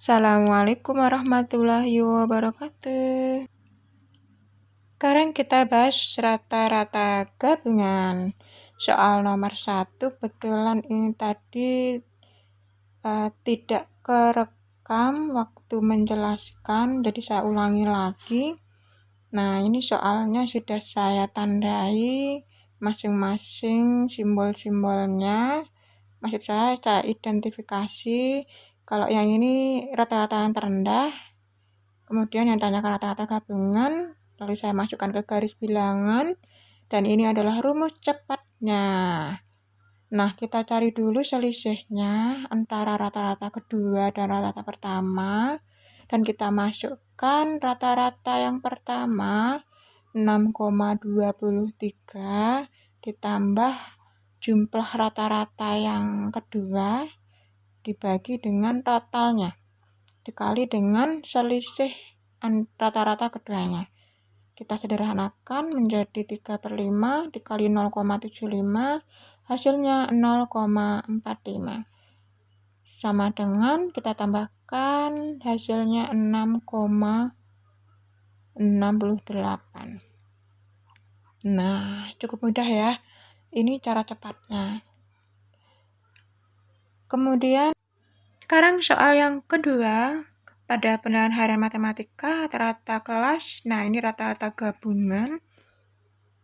Assalamualaikum warahmatullahi wabarakatuh. Sekarang kita bahas rata-rata gabungan. Soal nomor 1, betulan ini tadi tidak kerekam waktu menjelaskan, jadi saya ulangi lagi. Nah, ini soalnya sudah saya tandai masing-masing simbol-simbolnya. Maksud saya identifikasi. Kalau yang ini rata-rata yang terendah, kemudian yang tanyakan rata-rata gabungan, lalu saya masukkan ke garis bilangan, dan ini adalah rumus cepatnya. Nah, kita cari dulu selisihnya antara rata-rata kedua dan rata-rata pertama, dan kita masukkan rata-rata yang pertama 6,23 ditambah jumlah rata-rata yang kedua dibagi dengan totalnya dikali dengan selisih rata-rata keduanya. Kita sederhanakan menjadi 3/5 dikali 0,75, hasilnya 0,45. Sama dengan kita tambahkan hasilnya 6,68. Nah, cukup mudah ya. Ini cara cepatnya. Kemudian, sekarang soal yang kedua. Pada penilaian harian matematika, rata-rata kelas, nah ini rata-rata gabungan,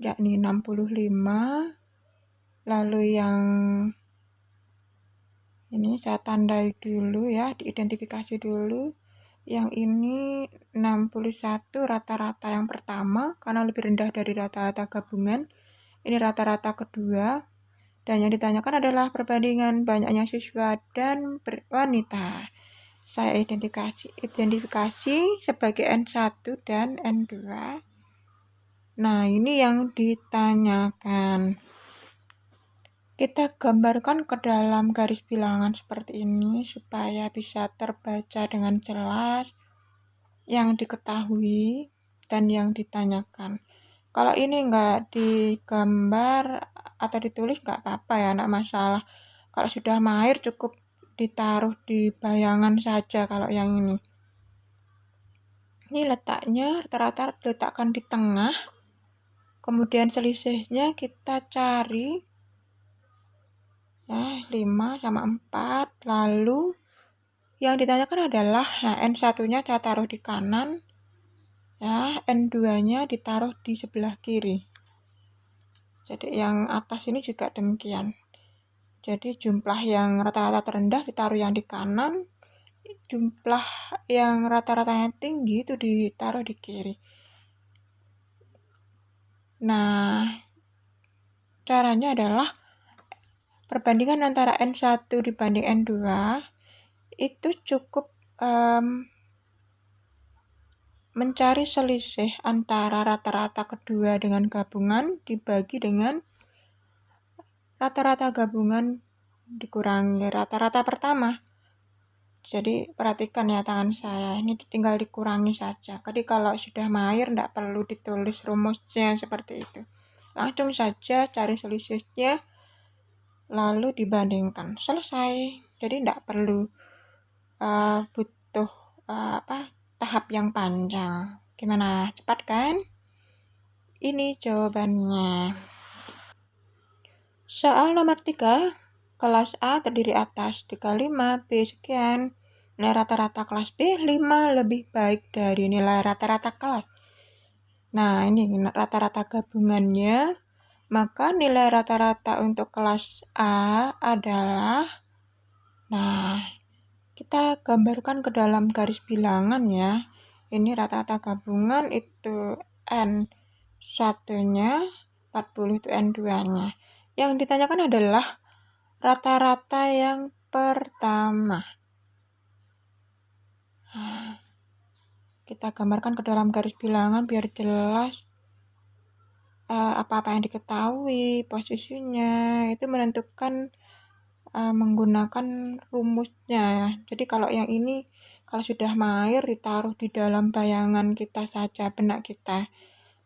yakni 65. Lalu yang ini saya tandai dulu ya, diidentifikasi dulu. Yang ini 61 rata-rata yang pertama, karena lebih rendah dari rata-rata gabungan. Ini rata-rata kedua. Dan yang ditanyakan adalah perbandingan banyaknya siswa dan wanita. Saya identifikasi sebagai N1 dan N2. Nah, ini yang ditanyakan. Kita gambarkan ke dalam garis bilangan seperti ini supaya bisa terbaca dengan jelas yang diketahui dan yang ditanyakan. Kalau ini nggak digambar atau ditulis nggak apa-apa ya, nggak masalah. Kalau sudah mahir cukup ditaruh di bayangan saja kalau yang ini. Ini letaknya rata-rata diletakkan di tengah. Kemudian selisihnya kita cari ya, 5 sama 4. Lalu yang ditanyakan adalah N1-nya saya taruh di kanan. Ya, N2-nya ditaruh di sebelah kiri. Jadi yang atas ini juga demikian. Jadi jumlah yang rata-rata terendah ditaruh yang di kanan, jumlah yang rata-ratanya tinggi itu ditaruh di kiri. Nah, caranya adalah perbandingan antara N1 dibanding N2 itu cukup mencari selisih antara rata-rata kedua dengan gabungan dibagi dengan rata-rata gabungan dikurangi rata-rata pertama. Jadi perhatikan ya tangan saya, ini tinggal dikurangi saja. Jadi kalau sudah mahir tidak perlu ditulis rumusnya seperti itu. Langsung saja cari selisihnya, lalu dibandingkan. Selesai. Jadi tidak perlu butuh tahap yang panjang. Gimana? Cepat kan? Ini jawabannya. Soal nomor 3, kelas A terdiri atas 35, B sekian. Nilai rata-rata kelas B 5 lebih baik dari nilai rata-rata kelas. Nah, ini rata-rata gabungannya. Maka nilai rata-rata untuk kelas A adalah, nah, kita gambarkan ke dalam garis bilangan ya. Ini rata-rata gabungan itu N1-nya, 40 itu N2-nya. Yang ditanyakan adalah rata-rata yang pertama. Nah, kita gambarkan ke dalam garis bilangan biar jelas apa-apa yang diketahui, posisinya, itu menentukan menggunakan rumusnya. Jadi kalau yang ini, kalau sudah mahir ditaruh di dalam bayangan kita saja, benak kita.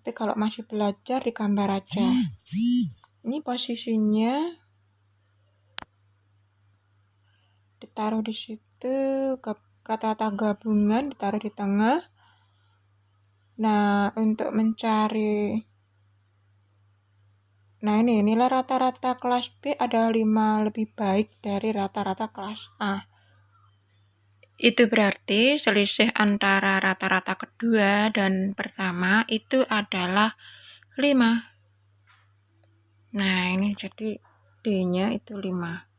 Tapi kalau masih belajar digambar aja. Ini posisinya ditaruh di situ, rata-rata gabungan ditaruh di tengah. Nah, untuk mencari nilai rata-rata kelas B ada 5 lebih baik dari rata-rata kelas A. Itu berarti selisih antara rata-rata kedua dan pertama itu adalah 5. Nah, ini jadi D-nya itu 5.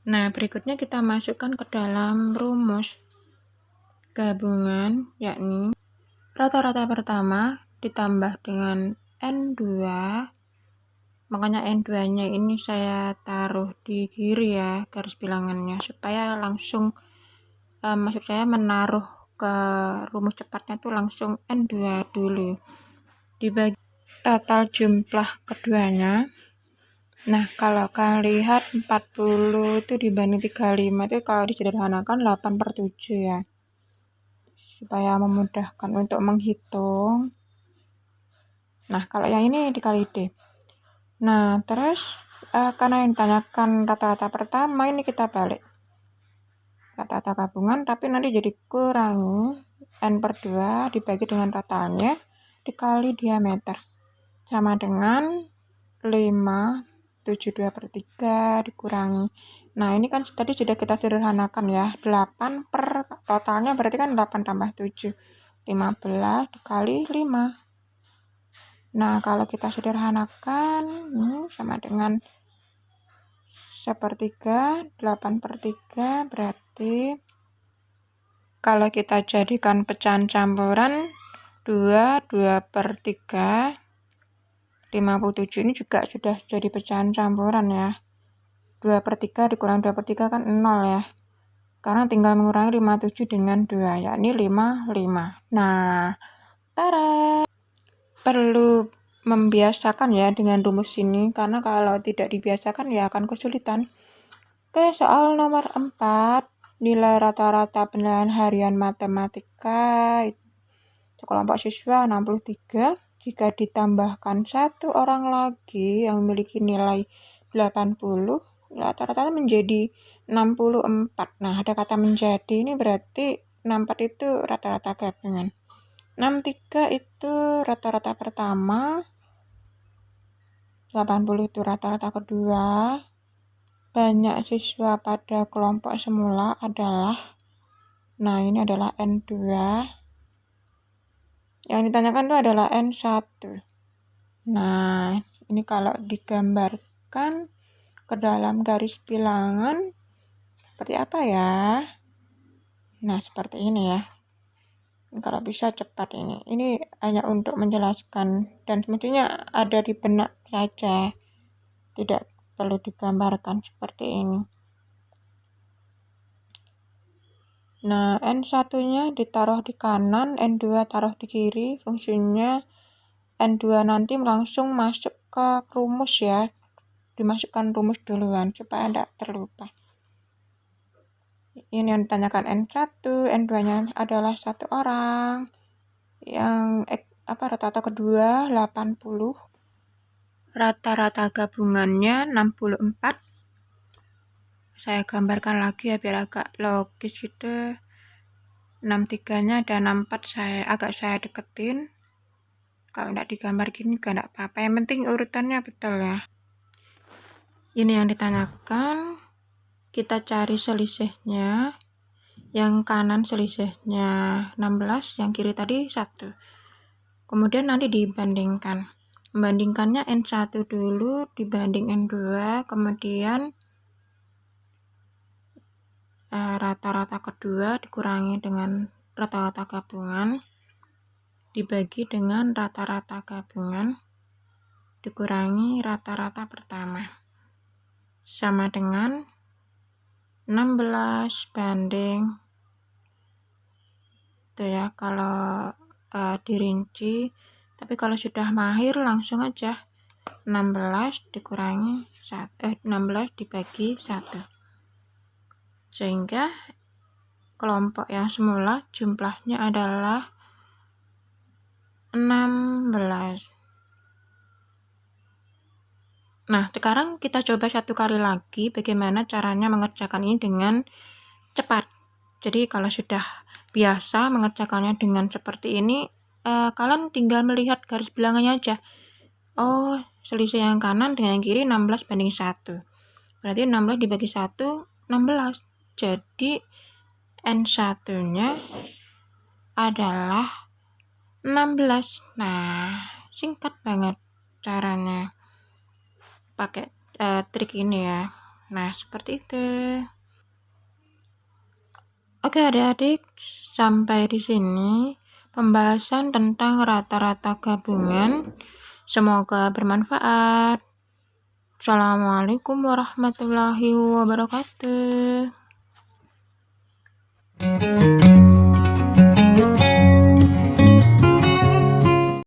Nah, berikutnya kita masukkan ke dalam rumus gabungan, yakni rata-rata pertama ditambah dengan N2. Makanya N2-nya ini saya taruh di kiri ya, garis bilangannya, supaya langsung, maksud saya menaruh ke rumus cepatnya itu langsung N2 dulu. Dibagi total jumlah keduanya. Nah, kalau kalian lihat 40 itu dibanding 35 itu kalau disederhanakan 8/7 ya. Supaya memudahkan untuk menghitung. Nah, kalau yang ini dikali D. Nah, terus karena yang ditanyakan rata-rata pertama, ini kita balik. Rata-rata gabungan, tapi nanti jadi kurangi N/2 dibagi dengan totalnya dikali diameter. Sama dengan 5/72/3 dikurangi. Nah, ini kan tadi sudah kita sederhanakan ya. 8 per totalnya berarti kan 8 tambah 7. 15 dikali 5. Nah, kalau kita sederhanakan sama dengan 1/3, 8/3 berarti kalau kita jadikan pecahan campuran 2/3, 57 ini juga sudah jadi pecahan campuran ya. 2/3 dikurang 2/3 kan 0 ya. Karena tinggal mengurangi 57 dengan 2, yakni 55. Nah, tara! Perlu membiasakan ya dengan rumus ini, karena kalau tidak dibiasakan ya akan kesulitan. Oke, soal nomor 4, nilai rata-rata penilaian harian matematika kelompok siswa 63. Jika ditambahkan 1 orang lagi yang memiliki nilai 80, rata-rata menjadi 64. Nah, ada kata menjadi, ini berarti 64 itu rata-rata gabungan. 63 itu rata-rata pertama, 80 itu rata-rata kedua. Banyak siswa pada kelompok semula adalah, nah ini adalah N2. Yang ditanyakan itu adalah N1. Nah, ini kalau digambarkan ke dalam garis bilangan seperti apa ya? Nah, seperti ini ya. Kalau bisa cepat ini. Ini hanya untuk menjelaskan dan semestinya ada di benak saja. Tidak perlu digambarkan seperti ini. Nah, N1-nya ditaruh di kanan, N2 taruh di kiri. Fungsinya N2 nanti langsung masuk ke rumus ya. Dimasukkan rumus duluan supaya tidak terlupa. Ini yang ditanyakan N1, N2-nya adalah 1 orang. Yang rata-rata kedua 80. Rata-rata gabungannya 64. Saya gambarkan lagi ya biar agak logis gitu. 63-nya ada 64, saya deketin. Kalau tidak digambar gini juga tidak apa-apa. Yang penting urutannya betul ya. Ini yang ditanyakan. Kita cari selisihnya. Yang kanan selisihnya 16, yang kiri tadi 1. Kemudian nanti dibandingkan. Membandingkannya N1 dulu dibanding N2, kemudian rata-rata kedua dikurangi dengan rata-rata gabungan, dibagi dengan rata-rata gabungan, dikurangi rata-rata pertama. Sama dengan 16 banding itu ya kalau dirinci, tapi kalau sudah mahir langsung aja 16 dikurangi 16 dibagi 1, sehingga kelompok yang semula jumlahnya adalah 16. Nah, sekarang kita coba satu kali lagi bagaimana caranya mengerjakan ini dengan cepat. Jadi kalau sudah biasa mengerjakannya dengan seperti ini, kalian tinggal melihat garis bilangannya aja. Oh, selisih yang kanan dengan yang kiri 16:1. Berarti 16 dibagi 1, 16. Jadi N1-nya adalah 16. Nah, singkat banget caranya pakai trik ini ya. Nah, seperti itu. Oke adik-adik, sampai di sini pembahasan tentang rata-rata gabungan. Semoga bermanfaat. Assalamualaikum warahmatullahi wabarakatuh.